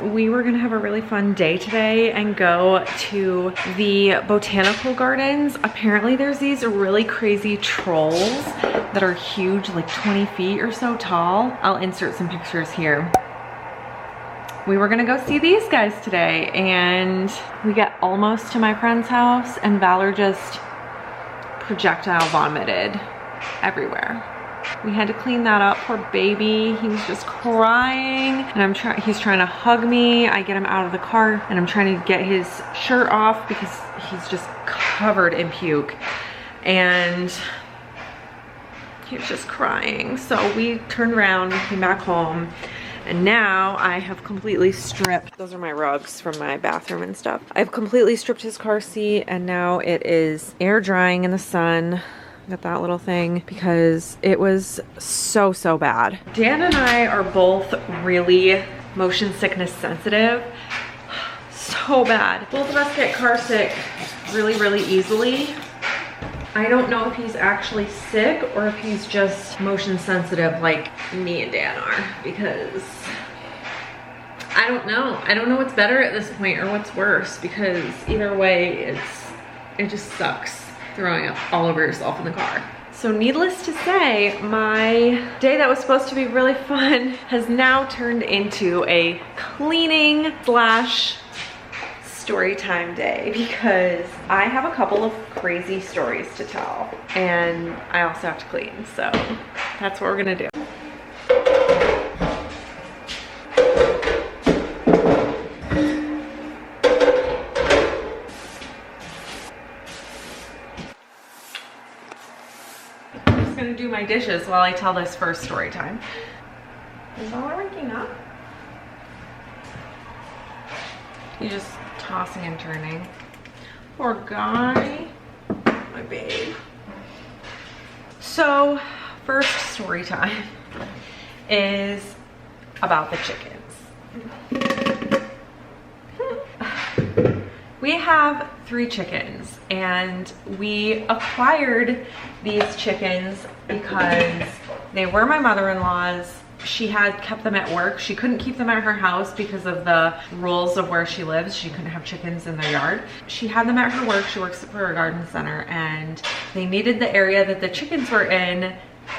We were gonna have a really fun day today and go to the botanical gardens. Apparently there's these really crazy trolls that are huge, like 20 feet or so tall. I'll insert some pictures here. We were gonna go see these guys today and we get almost to my friend's house and Valor just projectile vomited everywhere. We had to clean that up, poor baby. He was just crying and he's trying to hug me. I get him out of the car and I'm trying to get his shirt off because he's just covered in puke and he was just crying. So we turned around and came back home and now I have completely stripped, those are my rugs from my bathroom and stuff. I've completely stripped his car seat and now it is air drying in the sun. Got that little thing because it was so bad. Dan and I are both really motion sickness sensitive. So bad. Both of us get car sick really easily. I don't know if he's actually sick or if he's just motion sensitive like me and Dan are, because I don't know. I don't know what's better at this point or what's worse, because either way it just sucks throwing up all over yourself in the car. So needless to say, my day that was supposed to be really fun has now turned into a cleaning slash story time day because I have a couple of crazy stories to tell and I also have to clean. So that's what we're gonna do. Gonna do my dishes while I tell this first story time. Is Bella waking up? He's just tossing and turning. Poor guy. My babe. So, first story time is about the chickens. We have 3 chickens and we acquired these chickens because they were my mother-in-law's. She had kept them at work. She couldn't keep them at her house because of the rules of where she lives. She couldn't have chickens in their yard. She had them at her work. She works for a garden center and they needed the area that the chickens were in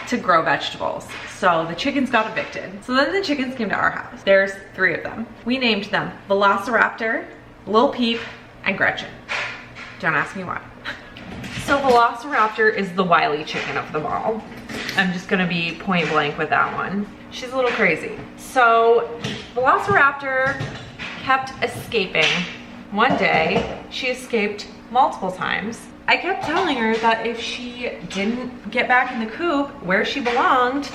to grow vegetables. So the chickens got evicted. So then the chickens came to our house. There's 3 of them. We named them Velociraptor, Lil Peep, and Gretchen. Don't ask me why. So Velociraptor is the wily chicken of them all. I'm just gonna be point blank with that one. She's a little crazy. So Velociraptor kept escaping. One day, she escaped multiple times. I kept telling her that if she didn't get back in the coop where she belonged,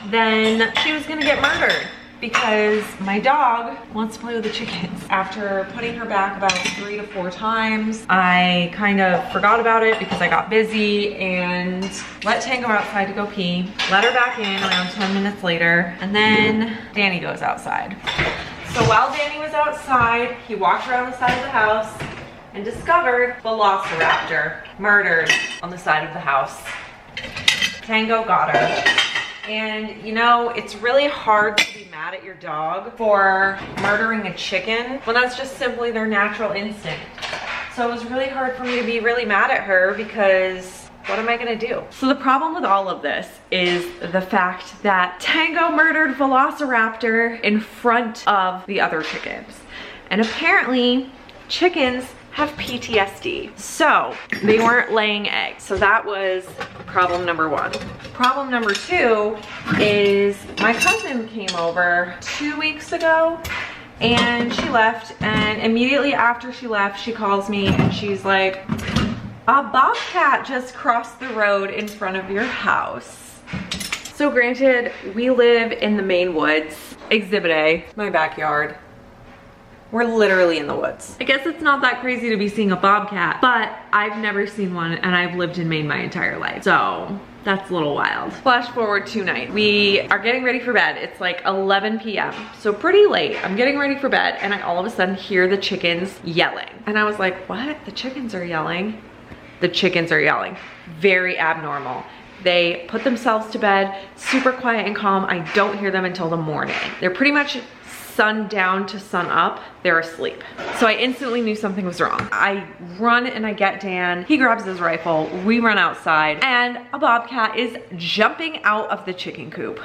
then she was gonna get murdered, because my dog wants to play with the chickens. After putting her back about 3 to 4 times, I kind of forgot about it because I got busy and let Tango outside to go pee, let her back in around 10 minutes later, and then Danny goes outside. So while Danny was outside, he walked around the side of the house and discovered Velociraptor murdered on the side of the house. Tango got her. And you know, it's really hard to be mad at your dog for murdering a chicken when that's just simply their natural instinct. So it was really hard for me to be really mad at her because what am I gonna do? So the problem with all of this is the fact that Tango murdered Velociraptor in front of the other chickens. And apparently chickens have PTSD. So they weren't laying eggs. So that was problem number 1. Problem number 2 is my cousin came over 2 weeks ago and she left, and immediately after she left, she calls me and she's like, a bobcat just crossed the road in front of your house. So granted, we live in the Maine woods. Exhibit A, my backyard. We're literally in the woods. I guess it's not that crazy to be seeing a bobcat, but I've never seen one and I've lived in Maine my entire life. So that's a little wild. Flash forward to night. We are getting ready for bed. It's like 11 p.m. So pretty late. I'm getting ready for bed and I all of a sudden hear the chickens yelling. And I was like, what? The chickens are yelling? The chickens are yelling. Very abnormal. They put themselves to bed, super quiet and calm. I don't hear them until the morning. They're pretty much sundown to sun up, they're asleep. So I instantly knew something was wrong. I run and I get Dan. He grabs his rifle. We run outside and a bobcat is jumping out of the chicken coop.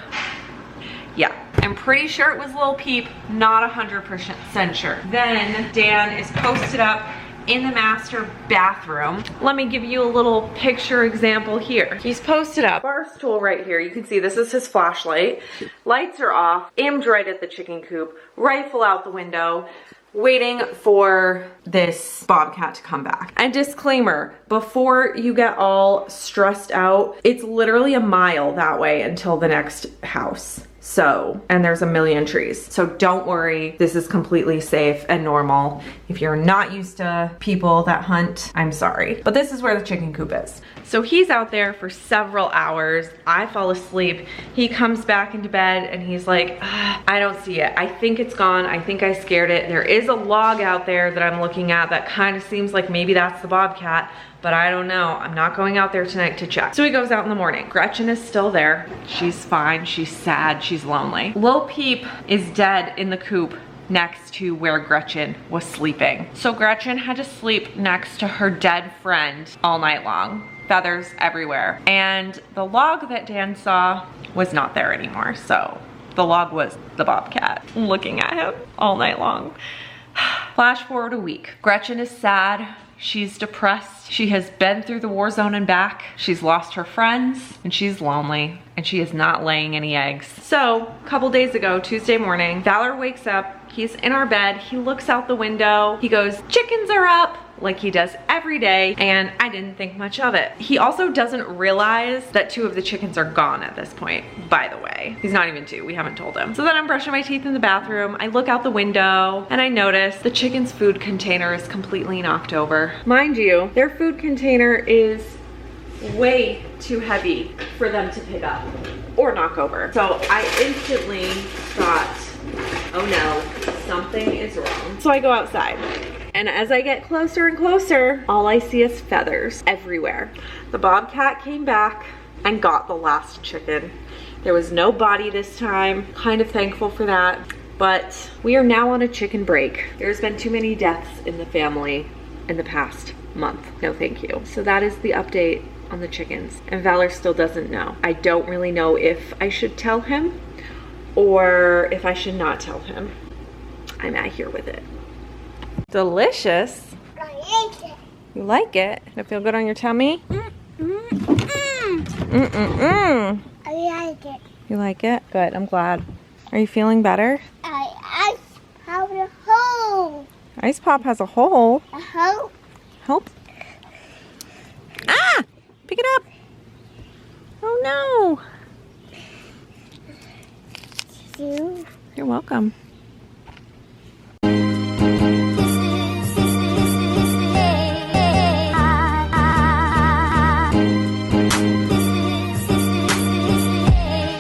Yeah, I'm pretty sure it was Lil Peep, not 100% sure. Then Dan is posted up in the master bathroom. Let me give you a little picture example here. He's posted up, bar stool right here. You can see this is his flashlight. Lights are off, aimed right at the chicken coop, rifle out the window, waiting for this bobcat to come back. And disclaimer, before you get all stressed out, it's literally a mile that way until the next house. So, and there's a million trees. So don't worry, this is completely safe and normal. If you're not used to people that hunt, I'm sorry. But this is where the chicken coop is. So he's out there for several hours. I fall asleep. He comes back into bed and he's like, I don't see it. I think it's gone. I think I scared it. There is a log out there that I'm looking at that kind of seems like maybe that's the bobcat, but I don't know. I'm not going out there tonight to check. So he goes out in the morning. Gretchen is still there. She's fine. She's sad. She's lonely. Lil Peep is dead in the coop next to where Gretchen was sleeping. So Gretchen had to sleep next to her dead friend all night long. Feathers everywhere. And the log that Dan saw was not there anymore. So the log was the bobcat looking at him all night long. Flash forward a week. Gretchen is sad. She's depressed. She has been through the war zone and back. She's lost her friends and she's lonely and she is not laying any eggs. So a couple days ago, Tuesday morning, Valor wakes up. He's in our bed. He looks out the window. He goes, chickens are up, like he does every day, and I didn't think much of it. He also doesn't realize that 2 of the chickens are gone at this point, by the way. He's not even 2, we haven't told him. So then I'm brushing my teeth in the bathroom. I look out the window and I notice the chicken's food container is completely knocked over. Mind you, their food container is way too heavy for them to pick up or knock over. So I instantly thought, oh no, something is wrong. So I go outside. And as I get closer and closer, all I see is feathers everywhere. The bobcat came back and got the last chicken. There was no body this time. Kind of thankful for that. But we are now on a chicken break. There's been too many deaths in the family in the past month. No thank you. So that is the update on the chickens. And Valor still doesn't know. I don't really know if I should tell him or if I should not tell him. I'm out here with it. Delicious. I like it. You like it? Does it feel good on your tummy? I like it. You like it? Good, I'm glad. Are you feeling better? I have a hole. Ice Pop has a hole. A hole? Help. Ah! Pick it up. Oh no. You. You're welcome.